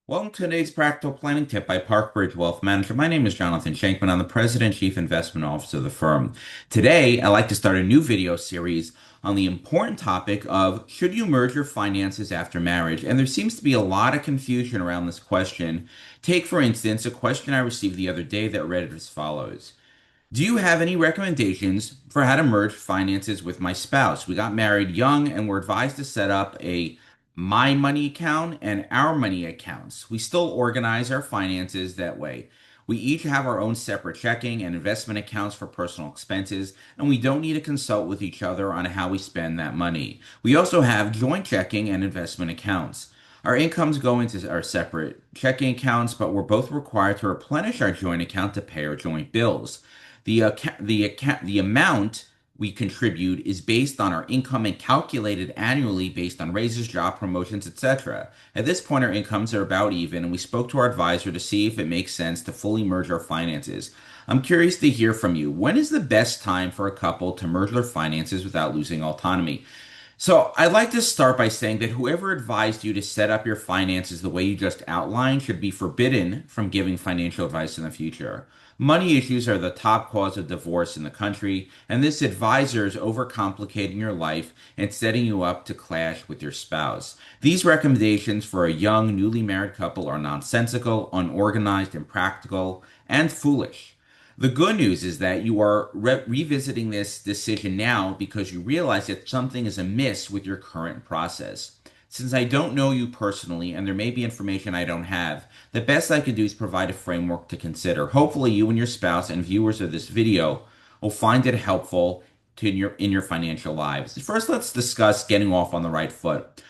Welcome to today's practical planning tip by ParkBridge Wealth Management. My name is Jonathan Shankman. I'm the President and Chief Investment Officer of the firm. Today, I'd like to start a new video series on the important topic of should you merge your finances after marriage? And there seems to be a lot of confusion around this question. Take, for instance, a question I received the other day that read as follows. Do you have any recommendations for how to merge finances with my spouse? We got married young and were advised to set up a my money account and our money accounts. We still organize our finances that way. We each have our own separate checking and investment accounts for personal expenses, and we don't need to consult with each other on how we spend that money. We also have joint checking and investment accounts. Our incomes go into our separate checking accounts, but we're both required to replenish our joint account to pay our joint bills. The amount we contribute is based on our income and calculated annually based on raises, job promotions, etc. At this point, our incomes are about even, and we spoke to our advisor to see if it makes sense to fully merge our finances. I'm curious to hear from you. When is the best time for a couple to merge their finances without losing autonomy? So I'd like to start by saying that whoever advised you to set up your finances the way you just outlined should be forbidden from giving financial advice in the future. Money issues are the top cause of divorce in the country, and this advisor is overcomplicating your life and setting you up to clash with your spouse. These recommendations for a young, newly married couple are nonsensical, unorganized, impractical, and foolish. The good news is that you are revisiting this decision now because you realize that something is amiss with your current process. Since I don't know you personally and there may be information I don't have, the best I can do is provide a framework to consider. Hopefully, you and your spouse and viewers of this video will find it helpful in your financial lives. First, let's discuss getting off on the right foot.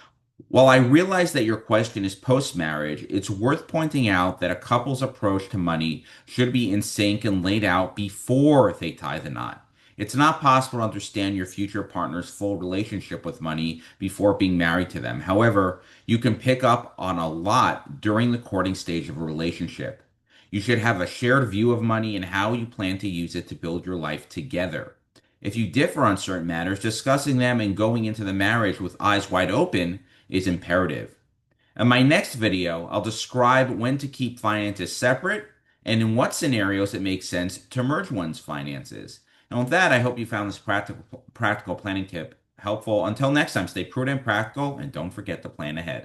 While I realize that your question is post-marriage, it's worth pointing out that a couple's approach to money should be in sync and laid out before they tie the knot. It's not possible to understand your future partner's full relationship with money before being married to them. However, you can pick up on a lot during the courting stage of a relationship. You should have a shared view of money and how you plan to use it to build your life together. If you differ on certain matters, discussing them and going into the marriage with eyes wide open is imperative. In my next video, I'll describe when to keep finances separate and in what scenarios it makes sense to merge one's finances. And with that, I hope you found this practical planning tip helpful. Until next time, stay prudent, practical, and don't forget to plan ahead.